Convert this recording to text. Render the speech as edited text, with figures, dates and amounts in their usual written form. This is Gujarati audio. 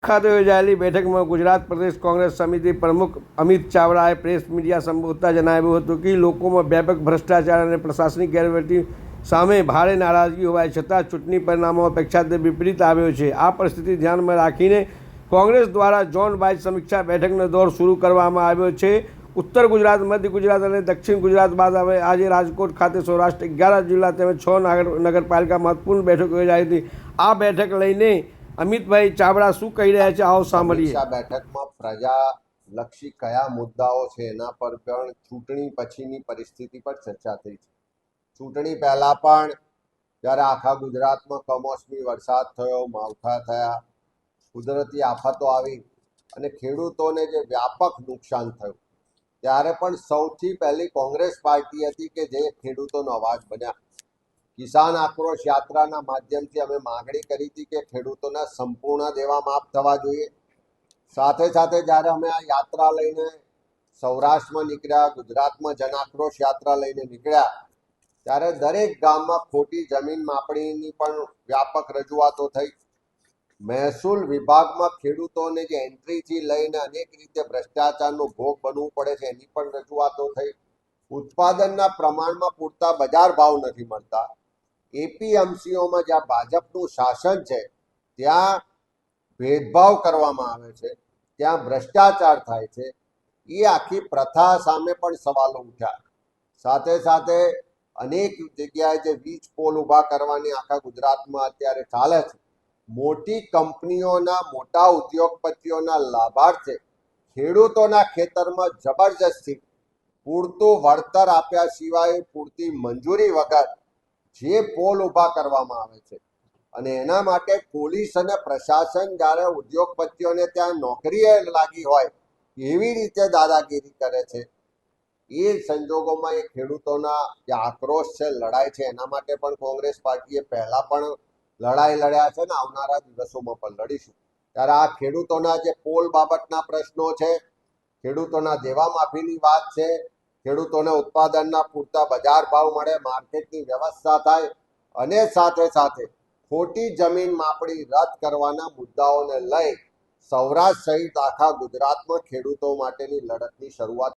ખાતે યોજાયેલી બેઠકમાં ગુજરાત પ્રદેશ કોંગ્રેસ સમિતિ પ્રમુખ અમિત ચાવડાએ પ્રેસ મીડિયા સંબોધતા જણાવ્યું હતું કે લોકોમાં વ્યાપક ભ્રષ્ટાચાર અને પ્રશાસનિક ગેરવર્તણૂક સામે ભારે નારાજગી હોવા છતાં ચૂંટણી પરિણામો અપેક્ષાથી વિપરીત આવ્યો છે। આ પરિસ્થિતિ ધ્યાનમાં રાખીને કોંગ્રેસ દ્વારા ઝોન વાઇઝ સમીક્ષા બેઠકનો દોર શરૂ કરવામાં આવ્યો છે। ઉત્તર ગુજરાત, મધ્ય ગુજરાત અને દક્ષિણ ગુજરાત બાદ હવે આજે રાજકોટ ખાતે સૌરાષ્ટ્ર 11 જિલ્લા તેમજ 6 નગરપાલિકા મહત્વપૂર્ણ બેઠકો યોજાઈ હતી। આ બેઠક લઈને અમિતભાઈ ચાવડા શું કહી રહ્યા છે, આવો સાંભળીએ। બેઠકમાં પ્રજાલક્ષી કયા મુદ્દાઓ છે એના પર પણ ચૂંટણી પછીની પરિસ્થિતિ પર ચર્ચા થઈ છે। ચૂંટણી પહેલા પણ જ્યારે આખા ગુજરાતમાં કમોસમી વરસાદ થયો, માવઠા થયા, કુદરતી આફતો આવી અને ખેડૂતોને જે વ્યાપક નુકસાન થયું, ત્યારે પણ સૌથી પહેલી કોંગ્રેસ પાર્ટી હતી કે જે ખેડૂતોનો અવાજ બન્યા। કિસાન આક્રોશ યાત્રાના માધ્યમથી અમે માગણી કરી હતી કે ખેડૂતોના સંપૂર્ણ દેવા માફ થવા જોઈએ। સાથે સાથે જ્યારે અમે આ યાત્રા લઈને સૌરાષ્ટ્રમાં નીકળ્યા, ગુજરાતમાં જન આક્રોશ યાત્રા લઈને નીકળ્યા, ત્યારે દરેક ગામમાં ખોટી જમીન માપણીની પણ વ્યાપક રજૂઆતો થઈ। મહેસૂલ વિભાગમાં ખેડૂતોને જે એન્ટ્રીથી લઈને અનેક રીતે ભ્રષ્ટાચારનો ભોગ બનવું પડે છે એની પણ રજૂઆતો થઈ। ઉત્પાદનના પ્રમાણમાં પૂરતા બજાર ભાવ નથી મળતા। એપીએમસીઓમાં જ્યાં ભાજપનું શાસન છે ત્યાં ભેદભાવ કરવામાં આવે છે, ત્યાં ભ્રષ્ટાચાર થાય છે। એ આખી પ્રથા સામે પણ સવાલો ઉઠ્યા। સાથે સાથે અનેક જગ્યાએ જે વીજ પોલ ઊભા કરવાની આખા ગુજરાતમાં અત્યારે ચાલે છે, મોટી કંપનીઓના, મોટા ઉદ્યોગપતિઓના લાભાર્થે ખેડૂતોના ખેતરમાં જબરજસ્તી પૂરતું વળતર આપ્યા સિવાય પૂરતી મંજૂરી વગર જે પોલ ઊભા કરવામાં આવે છે અને એના માટે પોલીસ અને પ્રશાસન જ્યારે ઉદ્યોગપતિઓને ત્યાં નોકરીએ લાગી હોય એવી રીતે દાદાગીરી કરે છે, એ સંજોગોમાં એ ખેડૂતોના જે આક્રોશ છે, લડાઈ છે, એના માટે પણ કોંગ્રેસ પાર્ટીએ પહેલા પણ લડાઈ લડ્યા છે ને આવનારા દિવસોમાં પણ લડીશું। ત્યારે આ ખેડૂતોના જે પોલ બાબતના પ્રશ્નો છે, ખેડૂતોના દેવા માફીની વાત છે, ખેડૂતોને ઉત્પાદનના પૂરતા બજાર ભાવ મળે, માર્કેટની વ્યવસ્થા થાય અને સાથે સાથે ખોટી જમીન માપણી રદ કરવાના મુદ્દાઓને લઈ સૌરાષ્ટ્ર સહિત આખા ગુજરાતમાં ખેડૂતો માટેની લડતની શરૂઆત